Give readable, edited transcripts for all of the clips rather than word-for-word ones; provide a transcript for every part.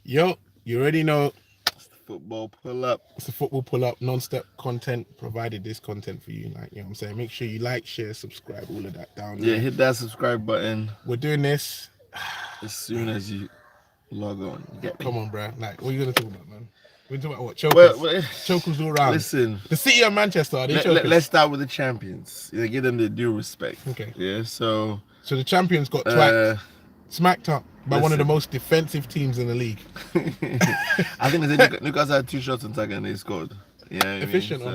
Yo, you already know It's the football pull up. it's a football pull up, non-stop content. Provided this content for you, like, you know what I'm saying. Make sure you like, share, subscribe, all of that down Yeah, there. hit that subscribe button We're doing this. as soon as you log on. You get me? Come on, bro. Like, what are you gonna talk about, man? We're talking about what? Chokers. Well, Chokers all around. listen. The City of Manchester, are they chokers? Let's start with the champions. Give them the due respect. Okay. Yeah. So So the champions got twacked, smacked up by one of the listen. most defensive teams in the league. I think they said Newcastle had 2 shots on target and they scored. Yeah. Efficient or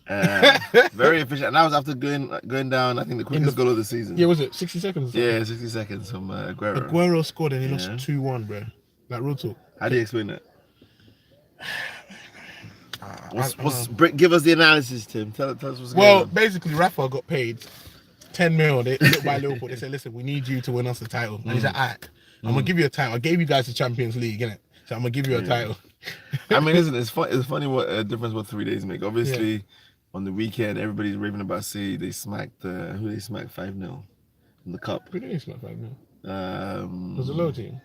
not? Very efficient. And that was after going down. I think the quickest goal of the season. Yeah, was it 60 seconds? Yeah, 60 seconds from Aguero. Aguero scored and he lost 2-1, bro. Like, real talk. How do you explain that? Give us the analysis, Tim. Tell us what's going on. Well, basically, Rafa got paid 10 mil. They looked by Liverpool. They said, listen, we need you to win us the title. And he's like, all right, I'm going to give you a title. I gave you guys the Champions League, innit? So I'm going to give you a title. I mean, it's funny what difference 3 days make. Obviously, on the weekend, everybody's raving about City. They smacked, who they smacked 5-0 in the cup. Who did they smack 5-0? It was a low team.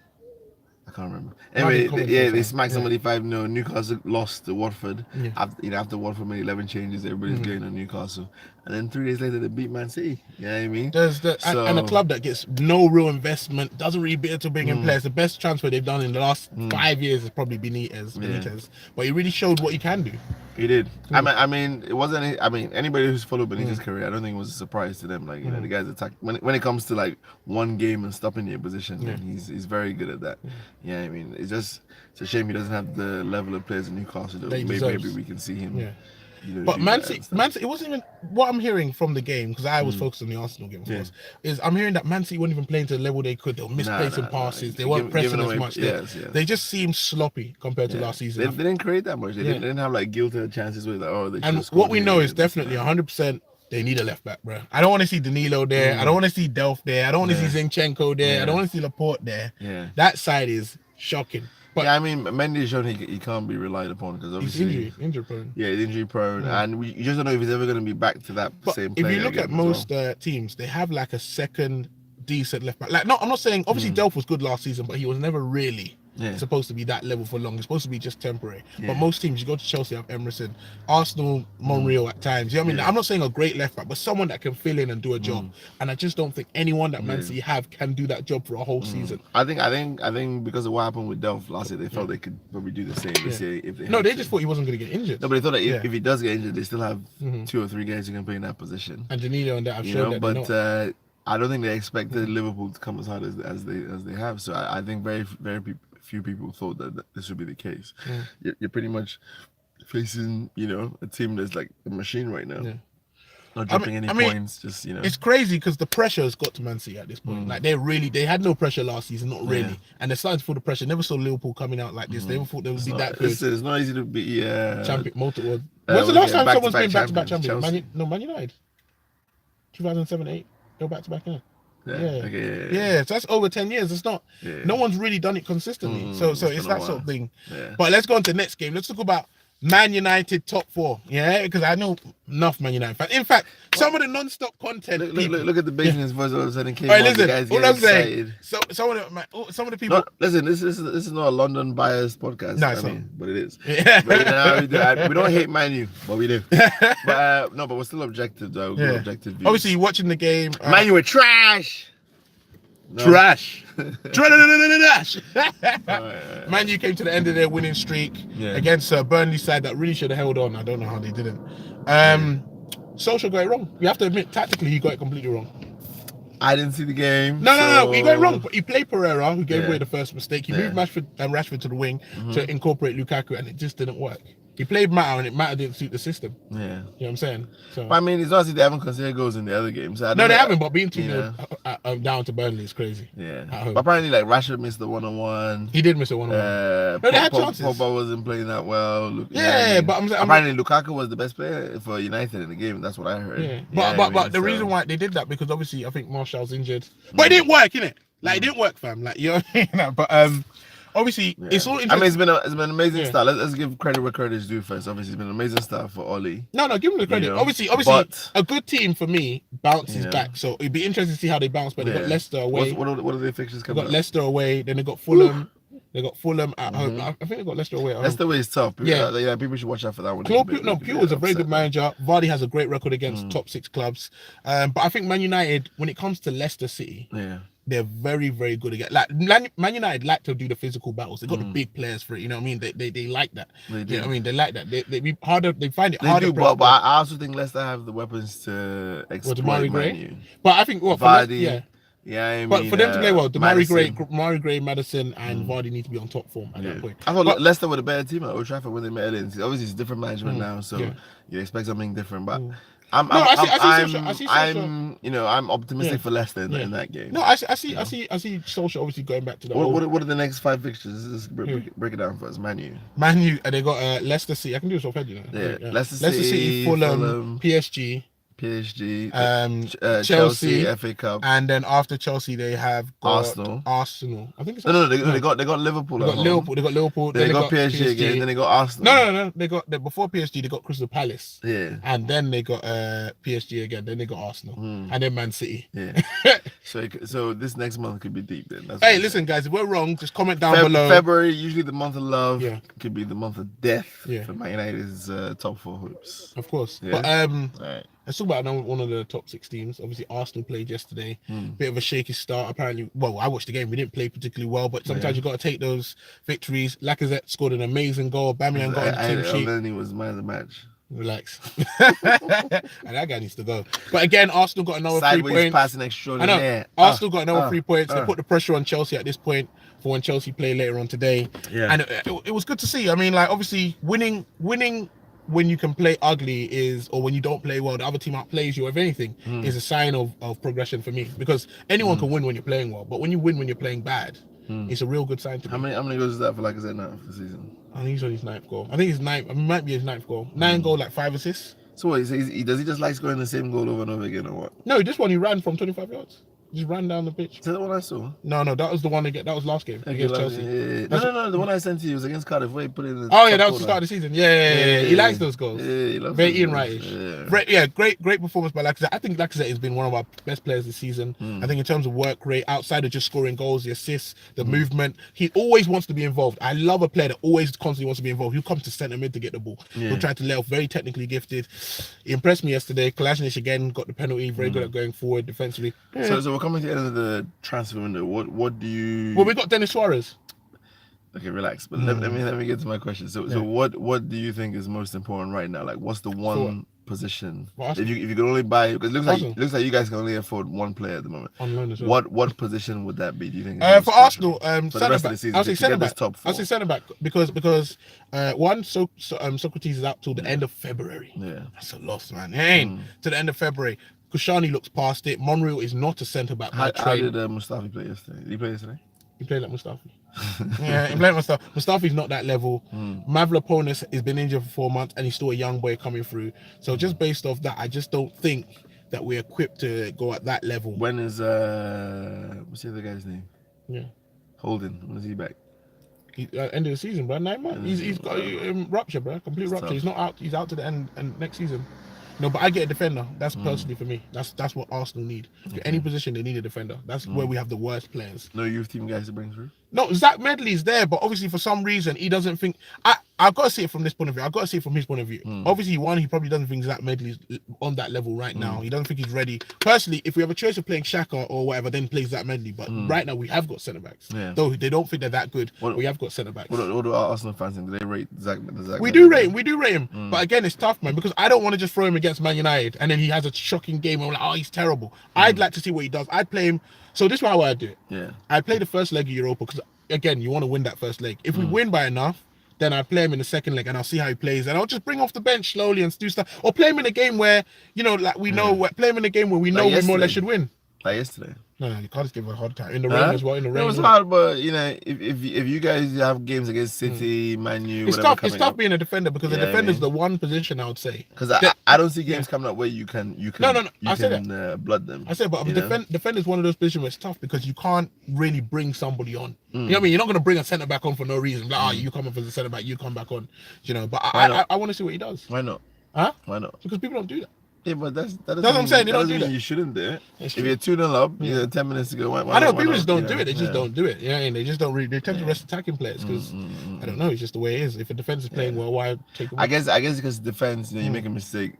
I can't remember. Anyway, they smacked somebody 5-0. Newcastle lost to Watford. Yeah. After Watford made 11 changes, everybody's going on Newcastle. And then 3 days later, they beat Man City. You know what I mean? And a club that gets no real investment, doesn't really bid to bring in players. The best transfer they've done in the last 5 years is probably Benitez. But he really showed what he can do. He did. I mean, it wasn't. Anybody who's followed Benitez's career, I don't think it was a surprise to them. Like, you know, the guy's attack when it comes to like one game and stopping your position, he's very good at that. Yeah, I mean, it's a shame he doesn't have the level of players in Newcastle that maybe we can see him. Yeah. But Man City, it wasn't even what I'm hearing from the game, because I was focused on the Arsenal game, of course, is I'm hearing that Man City weren't even playing to the level they could. They were misplacing passes. They weren't pressing as much. They just seemed sloppy compared to last season. They didn't create that much. They didn't have like guilty chances with they and what we know is definitely 100%. They need a left back, bro. I don't want to see Danilo there. I don't want to see Delph there. I don't want to see Zinchenko there. I don't want to see Laporte there. Yeah. That side is shocking. But I mean, Mendy has shown he can't be relied upon because obviously he's injury prone. Yeah, he's injury prone, and you just don't know if he's ever going to be back to that same player. If you look at most teams, they have like a second decent left back. Like, no, I'm not saying obviously Delph was good last season, but he was never really supposed to be that level for long. It's supposed to be just temporary. But most teams, you go to Chelsea, have Emerson, Arsenal, Monreal at times. You know what I mean? I'm not saying a great left back, but someone that can fill in and do a job. And I just don't think anyone that Man City have can do that job for a whole season. I think because of what happened with Delph last year, they felt they could probably do the same this year if they. No, they just thought he wasn't going to get injured. No, but they thought that if he does get injured, they still have 2 or 3 guys who can play in that position. And Danilo and that have shown that. But I don't think they expected Liverpool to come as hard as they have. So I think very few people thought that this would be the case. You're pretty much facing, a team that's like a machine right now. Not dropping any points, just, It's crazy because the pressure has got to Man City at this point. Like, they had no pressure last season, not really. And they're starting to feel the pressure. Never saw Liverpool coming out like this. They never thought they would be that good. It's not easy to be champion multiple. When's the last time someone's been back-to-back champion? Man United. 2007-8. Go back-to-back, yeah. Yeah, so that's over 10 years. It's not. No one's really done it consistently. So it's that sort of thing. But let's go on to the next game. Let's talk about Man United top 4. Yeah, because I know enough Man United fans. In fact, some of the non-stop content. Look at the bass in his voice all of a sudden came. Right, listen, what I'm saying. So some of the people. No, listen, this is not a London biased podcast. No, it's not. But it is. But, we don't hate Man U, but we do. But we're still objective though. We're objective views. Obviously, watching the game. Man U were trash. No. Trash. Trash. Man U came to the end of their winning streak against a Burnley side that really should have held on. I don't know how they didn't. Solskjaer got it wrong. We have to admit, tactically, he got it completely wrong. I didn't see the game. No, he got it wrong. But he played Pereira, who gave away the first mistake. He moved Rashford to the wing to incorporate Lukaku, and it just didn't work. He played Mata, and Mata didn't suit the system. Yeah. You know what I'm saying? So, but I mean, it's not as if they haven't conceded goals in the other games. No, they haven't, but being 2-0 down to Burnley is crazy. Yeah. But apparently, like, Rashford missed the one-on-one. He did miss a one-on-one. No, they had chances. Pogba wasn't playing that well. But apparently, Lukaku was the best player for United in the game. That's what I heard. Yeah. But the reason why they did that, because obviously, I think Martial's injured. But it didn't work, innit? Like, it didn't work, fam. Like, you know, but obviously, it's all interesting. I mean, it's been an amazing start. Let's give credit where credit is due first. Obviously, it's been an amazing start for Oli. No, give him the credit. Obviously, but a good team for me bounces back. So it'd be interesting to see how they bounce back. They got Leicester away. What are the fixtures coming? They got Leicester away. Then they got Fulham. They got Fulham at home. I think they got Leicester away at home. Leicester away is tough. Yeah, people should watch out for that one. Pure is a very good manager. Vardy has a great record against top 6 clubs. But I think Man United, when it comes to Leicester City, they're very, very good again. Like Man United like to do the physical battles. They got the big players for it. You know what I mean? They like that. You know what I mean? They like that. They be harder. They find it harder. But I also think Leicester have the weapons to exploit Man U. But I think Vardy. I mean, but for them to play well, Damari Gray, Madison, and Vardy need to be on top form at that point. I thought Leicester were a better team at Old Trafford when they met Ellen. Obviously, it's different management now, so you expect something different. But I'm optimistic for Leicester in that game. No, I see Solskjaer obviously going back to the. What are the next 5 fixtures? Just break it down for us. Man U, and they got Leicester City. I can do this off head, you know. Yeah. Leicester City, Fulham, PSG. Chelsea, FA Cup, and then after Chelsea they have got Arsenal. I think it's they got Liverpool. They got Liverpool. Then they got PSG again. Then they got Arsenal. No. They got before PSG. They got Crystal Palace. Yeah. And then they got PSG again. Then they got Arsenal. And then Man City. Yeah. so this next month could be deep then. Hey, listen, guys, if we're wrong, just comment down below. February, usually the month of love, could be the month of death for Man United's top 4 hopes. Of course. Yeah. But Right. let's talk about one of the top 6 teams. Obviously, Arsenal played yesterday. Bit of a shaky start. Apparently, well, I watched the game. We didn't play particularly well, but sometimes you got to take those victories. Lacazette scored an amazing goal. Aubameyang got on the team sheet. And then he was man of the match. Relax. And that guy needs to go. But again, Arsenal got another 3 points. Passing extraordinary. I know. Arsenal got another 3 points. They put the pressure on Chelsea at this point for when Chelsea play later on today. Yeah. And it was good to see. I mean, like, obviously, winning when you can play ugly or when you don't play well, the other team outplays you, if anything, is a sign of progression for me. Because anyone can win when you're playing well, but when you win when you're playing bad, it's a real good sign to me. How many goals is that for Lacazette now for the season? I think he's on his 9th goal. I think his 9th. It might be his 9th goal. 9 goal, like 5 assists. So what, does he just like scoring the same goal over and over again, or what? No, this one he ran from 25 yards. Just ran down the pitch. Is that the one I saw? No, that was the one that was last game against Chelsea. Yeah. No, the one I sent to you was against Cardiff where he put it in the that was the start of the season. Yeah. He likes those goals. Yeah, he loves very Ian Wright-ish. Great performance by Lacazette. I think Lacazette has been one of our best players this season. I think in terms of work rate, outside of just scoring goals, the assists, the movement, he always wants to be involved. I love a player that always constantly wants to be involved. He'll come to centre mid to get the ball. He'll try to lay off, very technically gifted. He impressed me yesterday. Kolasinac again got the penalty, very good at going forward defensively. Yeah. So we're coming to the end of the transfer window. What do you? Well, we got Dennis Suarez. Okay, relax. But let me get to my question. So what do you think is most important right now? Like, what's the one position if you could only buy? Because it looks like you guys can only afford one player at the moment. On loan as well. What position would that be? Do you think? For Arsenal, for the rest of the season, I'll say centre back. Top 4. I'll say centre back because Socrates is out till the end of February. Yeah, that's a loss, man. To the end of February. Kushani looks past it. Monreal is not a centre back. How did Mustafi play yesterday? Did he play yesterday? He played like Mustafi. Yeah, he played Mustafi. Mustafi's not that level. Mavropanos has been injured for 4 months and he's still a young boy coming through. So just based off that, I just don't think that we're equipped to go at that level. When is what's the other guy's name? Yeah, Holden. When is he back? End of the season, bro. 9 months. He's got rupture, bro. Complete rupture. Tough. He's not out. He's out to the end and next season. No, but I get a defender. That's personally for me. That's what Arsenal need. For any position, they need a defender. That's where we have the worst players. No youth team guys to bring through? No, Zach Medley's there, but obviously for some reason he doesn't think. I've got to see it from this point of view. I've got to see it from his point of view. Obviously, he probably doesn't think Zach Medley's on that level right now. He doesn't think he's ready. Personally, if we have a choice of playing Xhaka or whatever, then play Zach Medley. But right now we have got centre backs. Yeah. Though they don't think they're that good, we have got centre backs. What do our Arsenal fans think? Do they rate Zach Medley? We do rate him. But again, it's tough, man, because I don't want to just throw him against Man United and then he has a shocking game and we're like, oh, he's terrible. I'd like to see what he does. I'd play him. So this is how I'd do it. Yeah. I'd play the first leg of Europa because, again, you want to win that first leg. If we win by enough, then I'd play him in the second leg and I'll see how he plays. And I'll just bring off the bench slowly and do stuff. Or play him in a game where, like we know, play him in a game where we know we more or less should win. Like yesterday. No, you can't just give him a hard time. In the rain as well, in the rain. It was hard, but, if you guys have games against City, Man U, it's tough. It's tough being a defender because the defender's the one position I would say. Because I don't see games coming up where you can blood them. I said, but defender's one of those positions where it's tough because you can't really bring somebody on. You know what I mean? You're not going to bring a centre back on for no reason. Like, you come up as a centre back, you come back on. But I want to see what he does. Why not? Huh? Why not? Because people don't do that. Yeah, but that that's what I'm saying. They don't do that. You shouldn't do it. If you're 2-0 up, you 10 minutes to go. I know people just don't do it. They just don't do it. Yeah, and they just don't. They tend to rest attacking players because I don't know. It's just the way it is. If a defense is playing well, why take? I guess because defense, you make a mistake.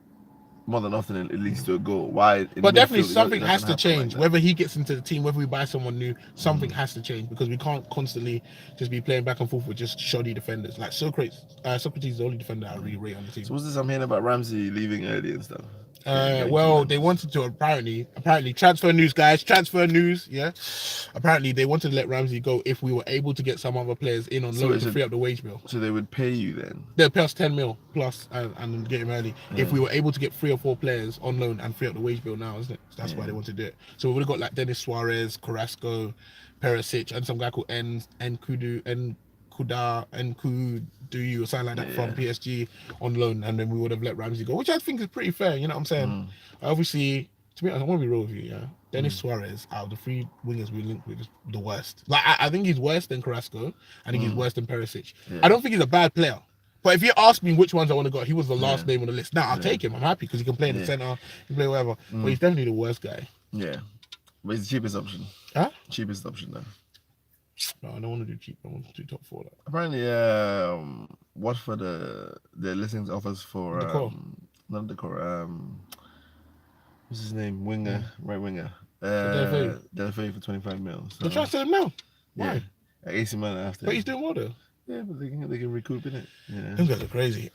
More than often, it leads to a goal. Why? But definitely something has to change. Whether he gets into the team, whether we buy someone new, something has to change because we can't constantly just be playing back and forth with just shoddy defenders. Like Socrates is the only defender I really rate on the team. So what's this I'm hearing about Ramsey leaving early and stuff? Well, they wanted to apparently transfer news, guys. Transfer news, yeah. Apparently, they wanted to let Ramsey go if we were able to get some other players in on loan to free up the wage bill. So they would pay you then? They'd pay us 10 mil plus and get him early if we were able to get 3 or 4 players on loan and free up the wage bill now, isn't it? So that's why they want to do it. So we would have got like Denis Suarez, Carrasco, Perisic, and some guy called Nkudu or something like that from PSG on loan, and then we would have let Ramsey go, which I think is pretty fair. You know what I'm saying? Obviously, to be honest, I want to be real with you. Yeah, Denis Suarez out of the 3 wingers we linked with is the worst. Like I think he's worse than Carrasco. I think he's worse than Perisic. I don't think he's a bad player. But if you ask me which ones I want to go, he was the last name on the list. Now I'll take him. I'm happy because he can play in the center, he can play wherever. But he's definitely the worst guy. Yeah, but he's the cheapest option. Huh? Cheapest option though. No, I don't want to do cheap. I want to do top 4. Like. Apparently, Watford their listings offers for not Decor. What's his name? Winger, right winger. Delafeu for 25 mil. So. They're trying to sell him now. Why? Yeah. AC Milan after. But he's doing well though. Yeah, but they can recoup in it. Yeah. Those guys are crazy.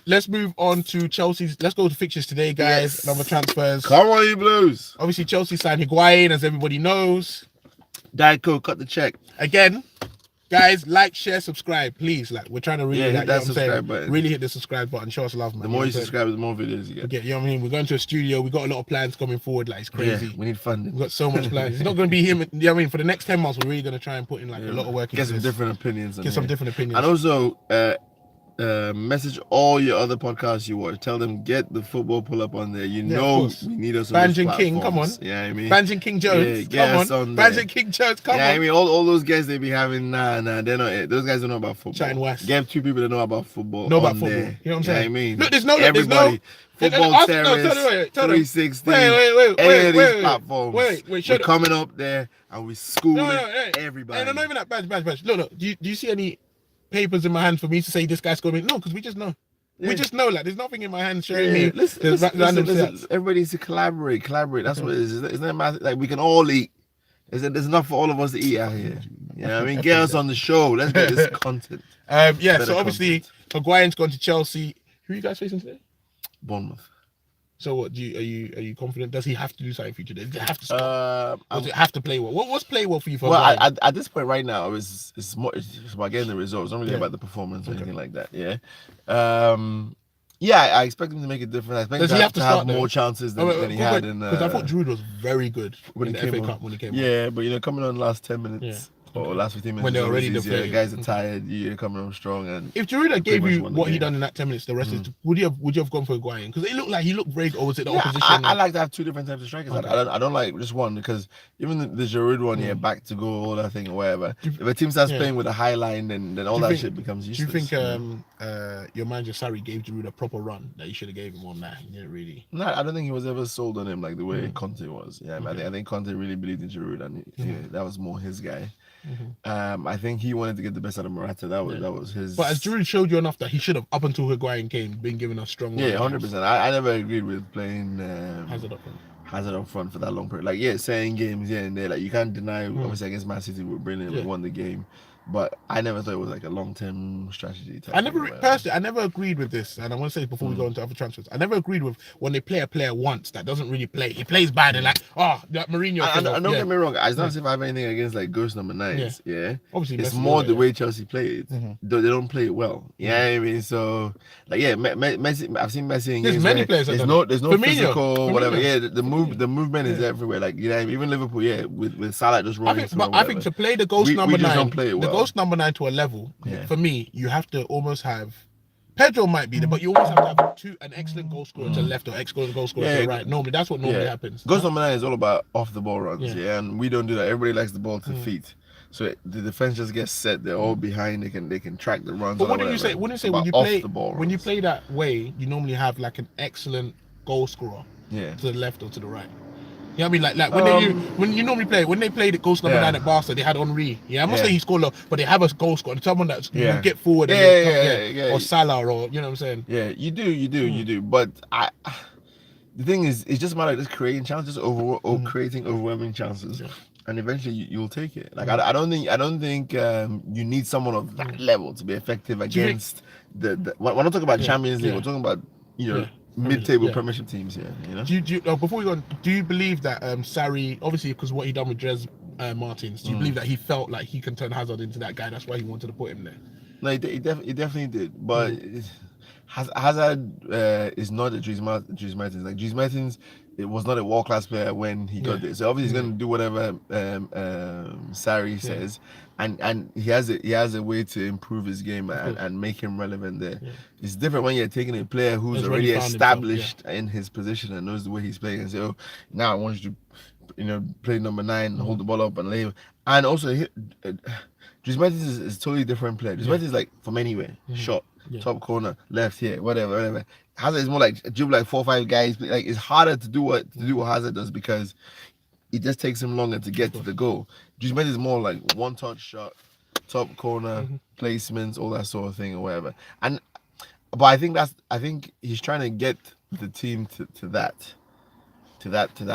Let's move on to Chelsea's. Let's go to fixtures today, guys. Yes. Number transfers. Come on, you Blues. Obviously, Chelsea signed Higuain, as everybody knows. Diet Coke, cut the check. Again, guys, like, share, subscribe, please. Like, we're trying to really hit that subscribe button. Really hit the subscribe button. Show us love, man. The more you subscribe, the more videos you get. You know what I mean? We're going to a studio. We got a lot of plans coming forward. Like, it's crazy. Yeah, we need funding. We've got so much plans. It's not going to be him. You know what I mean? For the next 10 months, we're really going to try and put in like a lot of work. Get some different opinions. Get some different opinions. And also, message all your other podcasts you watch. Tell them get the football pull up on there. We need us on Banjan King, come on. Yeah, I mean Banjan King Jones, come on. Banjan King Jones, come on. Yeah, I mean all those guys they be having. Nah, they're not it. Those guys don't know about football. Shine West. Get 2 people that know about football. Know about football. There. You know what I'm saying? Yeah, I mean, look, there's everybody. Football Terrorist, 360, any of these platforms. We're coming up there and we schooling everybody. No, not even that. Badge. Look. Do you see any papers in my hand for me to say this guy's going to be? No, because we just know. Yeah. We just know, like, there's nothing in my hand showing me. Listen, everybody needs to collaborate. That's what it is. It's not matter, like we can all eat. There's enough for all of us to eat out here. You know what I mean? Get us on the show. Let's get this content. So obviously, Higuain's gone to Chelsea. Who are you guys facing today? Bournemouth. So what? Are you confident? Does he have to do something for you today? Does it have to score? Does it have to play well? What's play well for you? At this point right now, it's about getting the results. It's not really about the performance or anything like that. Yeah. I expect him to make it different. I expect him to have more chances than he had in. Because I thought Giroud was very good when he came on. Yeah, but coming on the last 10 minutes. Yeah. Or last 15 minutes when they're already the guys are tired, you're coming on strong. And if Giroud gave you what he done in that 10 minutes, the rest is would you have gone for Higuain? Because it looked like he looked very, or was it the opposition? I like to have 2 different types of strikers. Okay. I don't like just one because even the Giroud one, back to goal, all that thing or whatever. If a team starts playing with a high line, then all that shit becomes useless. Do you think your manager Sarri gave Giroud a proper run that you should have gave him on that? He didn't really. No, I don't think he was ever sold on him like the way Conte was. Yeah, I think Conte really believed in Giroud, and that was more his guy. I think he wanted to get the best out of Morata. That was his. But as Giroud showed you enough that he should have, up until Higuain came, been given a strong. Yeah, 100%. I never agreed with playing Hazard up front for that long period. Like saying games and there. Like you can't deny. Obviously against Man City, we're brilliant. We won the game. But I never thought it was like a long-term strategy. I never agreed with this, and I want to say before we go into other transfers, I never agreed with when they play a player once that doesn't really play. He plays bad and like Mourinho. Don't get me wrong. It's not as if I have anything against like ghost number 9s. Yeah. Obviously, it's more the way Chelsea play it. They don't play it well. Yeah, I mean, so like Messi. I've seen Messi in games. There's many players. There's no physical whatever. Yeah, the movement is everywhere. Like even Liverpool. Yeah, with Salah just running. I think to play the ghost number 9, don't play it well. The ghost number 9 to a level, for me, you have to almost have Pedro might be there, but you always have to have an excellent goal scorer to the left or excellent goal scorer to the right. Normally, that's what normally happens. Ghost number 9 is all about off the ball runs, and we don't do that. Everybody likes the ball to feet, so the defense just gets set. They're all behind. They can track the runs. But wouldn't you say when you play that way, you normally have like an excellent goal scorer. Yeah. To the left or to the right. You know what I mean? Like when you normally play, when they played at Ghost number 9 at Barca, they had Henry. Yeah, I'm not saying he scored a lot, but they have a goal scorer, someone that will get forward and then come, or Salah, or you know what I'm saying? Yeah, you do. But the thing is, it's just a matter of just creating chances, creating overwhelming chances, and eventually you'll take it. Like I don't think you need someone of that level to be effective against the. We're not talking about Champions League. We're talking about mid-table Premiership teams here. You know. Do you before we go on, do you believe that Sarri, obviously because what he done with Dres Martins, do you believe that he felt like he can turn Hazard into that guy? That's why he wanted to put him there. No, he definitely did, but. Hazard is not a Dries Mertens. Like Dries Mertens, it was not a world-class player when he got there. So obviously he's going to do whatever Sarri says, and he has a way to improve his game and make him relevant there. It's different when you're taking a player who's already established in his position and knows the way he's playing and say, oh, now I want you to play number 9, hold the ball up and lay him. And also Dries Mertens is a totally different player. Dries Mertens is like from anywhere, shot. Top corner, left here, whatever. Hazard is more like dribble like 4 or 5 guys. Like it's harder to do what Hazard does because it just takes him longer to get to the goal. Dries Mertens is more like one touch shot, top corner, placements, all that sort of thing or whatever. But I think he's trying to get the team to that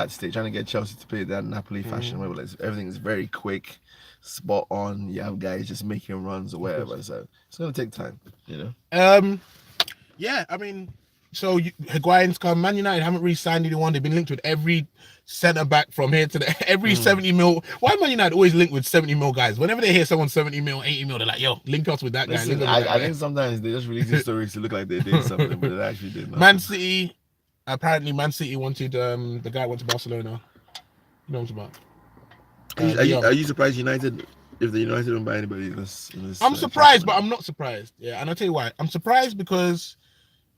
stage, trying to get Chelsea to play that Napoli fashion where like everything is very quick, spot on. You have guys just making runs or whatever. So it's gonna take time, Yeah, I mean, so Higuain's come. Man United haven't really signed anyone. They've been linked with every centre back from here to every 70 mil. Why Man United always linked with 70 mil guys? Whenever they hear someone 70 mil, 80 mil, they're like, yo, link us with that guy. Listen, I think sometimes they just release these stories to look like they did something, but they actually did nothing. Man City. Apparently, Man City wanted the guy went to Barcelona. You know what I'm about? Are you surprised United? If the United don't buy anybody in this I'm surprised, but I'm not surprised. Yeah, and I'll tell you why. I'm surprised because,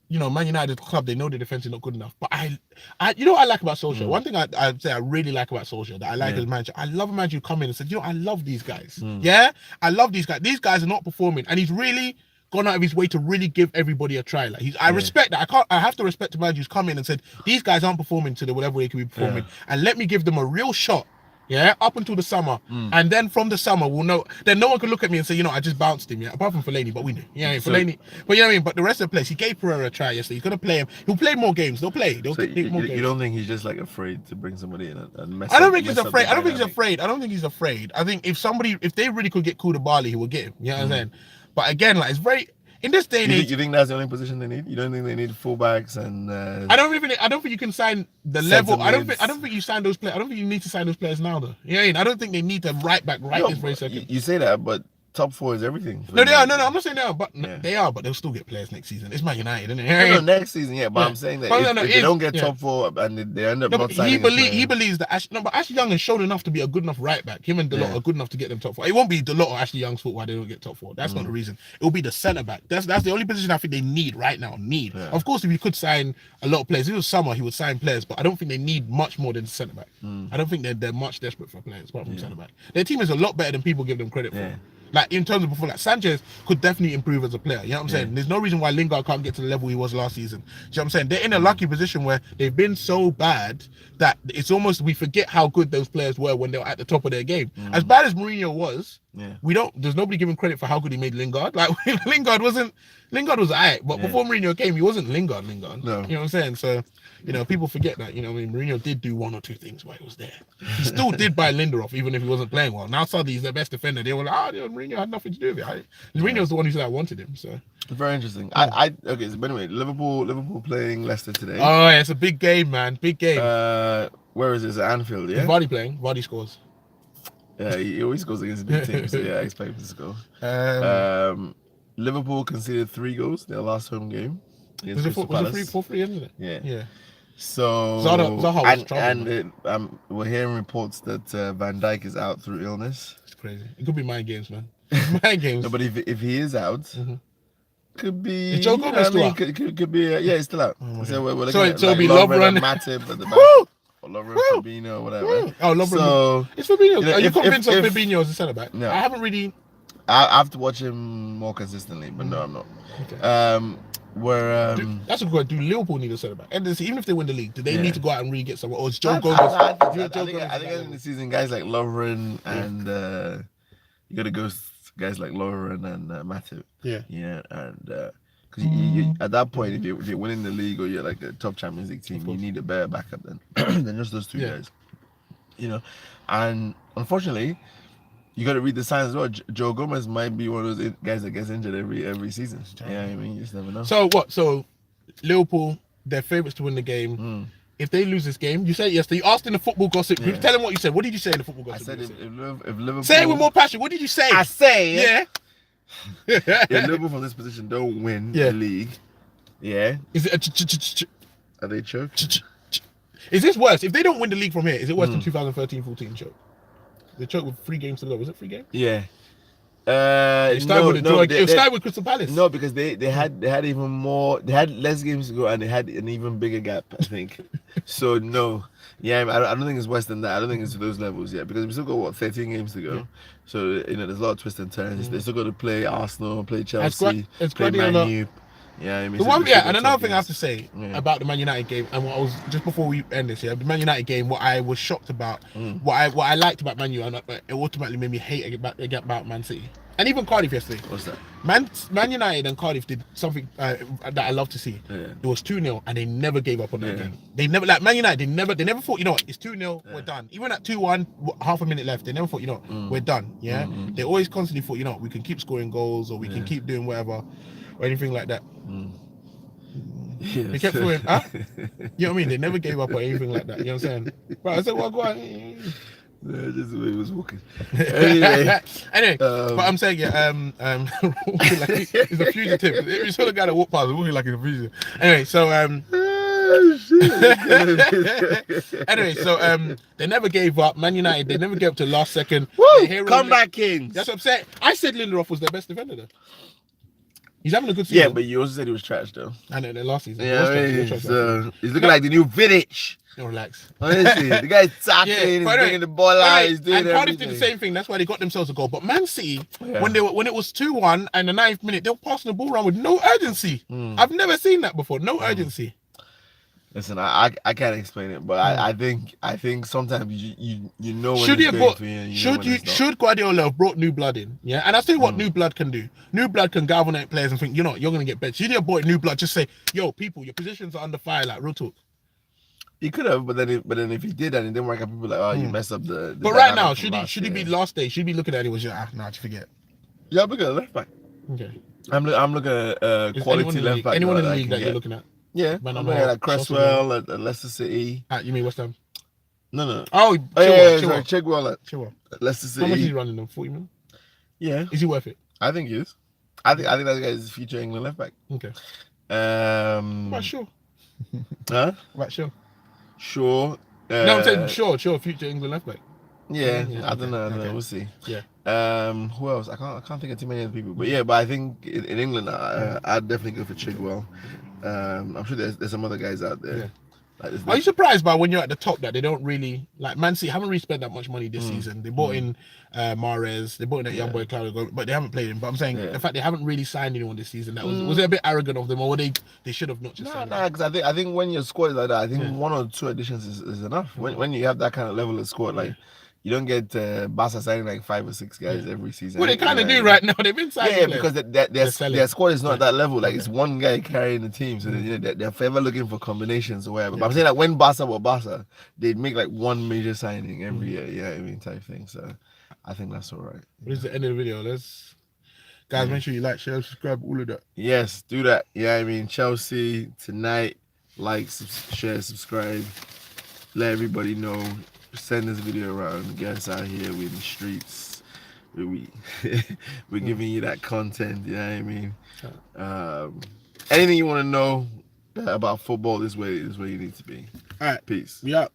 Man United club, they know the defense is not good enough. But I what I like about Solskjaer? One thing I'd say I really like about Solskjaer that I like as a manager, I love a manager who come in and said, I love these guys. Yeah, I love these guys. These guys are not performing, and he's really gone out of his way to really give everybody a try. Like I respect that. I have to respect the manager who's come in and said, these guys aren't performing to the whatever they can be performing, and let me give them a real shot. Yeah, up until the summer, and then from the summer we'll know. Then no one can look at me and say, I just bounced him. Yeah, apart from Fellaini, but we knew. Fellaini. But you know what I mean. But the rest of the place, he gave Pereira a try yesterday. He's gonna play him. He'll play more games. They'll play. They'll take more games. You don't think he's just like afraid to bring somebody in and mess? I don't think he's afraid. I don't think he's afraid. I think if they really could get Koulibaly, he would get him. You know what I'm saying? But again, like it's very. In this day and age, you think that's the only position they need? You don't think they need fullbacks and? I don't think you can sign the level. I don't think you sign those players. I don't think you need to sign those players now, though. Yeah, I don't think they need to right back this very second. You say that, but top 4 is everything. No, they are. No, I'm not saying they are, but they are. But they'll still get players next season. It's Man United, isn't it? No, next season, but I'm saying that if they don't get top 4 and they end up not signing, he believes that but Ashley Young has shown enough to be a good enough right back. Him and Dalot are good enough to get them top 4. It won't be Dalot or Ashley Young's fault why they don't get top 4. That's not the reason. It will be the centre back. That's the only position I think they need right now. Of course, if you could sign a lot of players, if it was summer, he would sign players, but I don't think they need much more than centre back. I don't think they're much desperate for players apart from centre back. Their team is a lot better than people give them credit for. Like in terms of before, like Sanchez could definitely improve as a player. You know what I'm saying? There's no reason why Lingard can't get to the level he was last season. Do you know what I'm saying? They're in a lucky position where they've been so bad that it's almost we forget how good those players were when they were at the top of their game. As bad as Mourinho was, there's nobody giving credit for how good he made Lingard. Like Lingard was alright, but before Mourinho came, he wasn't Lingard. No. You know what I'm saying? So, people forget that, Mourinho did do 1 or 2 things while he was there. He still did buy Lindelof, even if he wasn't playing well. Now suddenly he's their best defender. They were like, Mourinho had nothing to do with it. Mourinho was the one who said I wanted him. So very interesting. Okay, so anyway, Liverpool playing Leicester today. Oh, yeah, it's a big game, man. Big game. Where is it? It's at Anfield, yeah? Vardy playing. Vardy scores. Yeah, he always scores against the big team, so I expect him to score. Liverpool conceded 3 goals their last home game. Was it 4-3, isn't it? Yeah. So Zaha was trouble, we're hearing reports that Van Dijk is out through illness. It's crazy. It could be mind games, man. Mind games. No, but if he is out, could be. Is Joe Gomez still out? Could be. He's still out. So we're looking at it'll be Lovren, Matip at the back. Or Lovren, Fabinho, or whatever. Oh, Lovren. So, it's Fabinho. Are you convinced of Fabinho as a centre back? No. I haven't really. I have to watch him more consistently, but no, I'm not. Okay. Where that's a good. Do Liverpool need a centre back? And even if they win the league, do they need to go out and really get someone? Or is Joe Gomez? I think in the season, guys like Lovren and you got to go guys like Lovren and Matip. Yeah, and because you at that point, if you're winning the league or you're like a top Champions League team, you need a better backup than just those two guys. You know, and unfortunately, you got to read the signs as well. Joe Gomez might be one of those guys that gets injured every season. Yeah, I mean, you just never know. So what? So Liverpool, they're favourites to win the game. If they lose this game, you said yesterday. You asked in the football gossip group. Tell them what you said. What did you say in the football gossip? I said if Liverpool. Say it with more passion. What did you say? I say if Liverpool from this position don't win the league, is it are they choked? Is this worse? If they don't win the league from here, is it worse than 2013-14 choke? They choked with 3 games to go. Was it 3 games? Yeah. It started with Crystal Palace. No, because they had even more. They had less games to go, and they had an even bigger gap, I think. So no, I don't think it's worse than that. I don't think it's to those levels yet, because we still got 13 games to go. So there's a lot of twists and turns. They still got to play Arsenal, play Chelsea, play Man U. Yeah, I mean, and another thing I have to say about the Man United game, and what I was just before we end this here, the Man United game, what I was shocked about, what I liked about Man U, and it ultimately made me hate about Man City, and even Cardiff yesterday. What's that? Man United and Cardiff did something that I love to see. It was 2-0, and they never gave up on that game. They never, like Man United, they never thought, you know what, it's 2-0, we're done. Even at 2-1, half a minute left, they never thought, you know, we're done. Yeah, they always constantly thought, you know, we can keep scoring goals, or we can keep doing whatever, or anything like that. Yes. They kept throwing, huh? You know what I mean? They never gave up or anything like that. You know what I'm saying? Right, I said, well, go on. No, just the way he was walking. Anyway, but I'm saying, walking like he's a fugitive. You saw the guy that walked past, walking like he's a fugitive. Anyway, so they never gave up. Man United, they never gave up to the last second. Woo! Comeback Kings. That's what I'm saying. I said Lindelof was their best defender though. He's having a good season. Yeah, but you also said he was trash though. I know, the last season. He's looking like the new Vidic. No, relax. Honestly, the guy's tackling, he's bringing the ball out, he's doing everything. And Cardiff did the same thing. That's why they got themselves a goal. But Man City, when it was 2-1 and the 9th minute, they were passing the ball around with no urgency. I've never seen that before. No urgency. Listen, I can't explain it, but I think sometimes you know when it's going for you. Should Guardiola have brought new blood in? Yeah, and I'll tell you what new blood can do. New blood can galvanize players and think, you know, you're gonna get benched. You need to brought new blood. Just say, yo, people, your positions are under fire. Like real talk. He could have, but then if he did and it didn't work out, people like, oh, you messed up the. But right now, should he be last day? Should he be looking at it? Was you forget? Yeah, I'm looking at left back. Okay. I'm looking at quality left back. Anyone in the league that you're looking at? Yeah, I'm looking at Cresswell at Leicester City. You mean West Ham? No. Oh, Chilwell at Leicester City. How much is he running them? 40 million? Yeah. Is he worth it? I think he is. I think that guy is future England left back. Okay. Right, sure. Huh? Right, sure. Sure. No, I'm saying sure, future England left back. Yeah, I don't know. We'll see. Yeah. Who else? I can't think of too many other people. But I think in England, I'd definitely go for Chigwell. I'm sure there's some other guys out there. Yeah. Are you surprised by when you're at the top that they don't really, like Man City haven't really spent that much money this season? They bought in Mahrez, they bought in that young boy Claudio, but they haven't played him. But I'm saying the fact they haven't really signed anyone this season, that was it a bit arrogant of them, or they should have not just signed? No, because I think when your squad is like that, I think 1 or 2 additions is enough. When you have that kind of level of squad, like. You don't get Barca signing like 5 or 6 guys every season. Well, they kind of do right now. They've been signing. Yeah, because their squad is not at that level. Like it's one guy carrying the team, so they're forever looking for combinations or whatever. But I'm saying like when Barca were Barca, they'd make like one major signing every year. Yeah, I mean type thing. So I think that's all right. This is the end of the video. Guys, make sure you like, share, subscribe, all of that. Yes, do that. Yeah, I mean Chelsea tonight. Like, share, subscribe. Let everybody know. Send this video around, get us out here. We're in the streets. We're giving you that content. You know what I mean? Anything you want to know about football, this way you need to be. All right, peace. Yeah.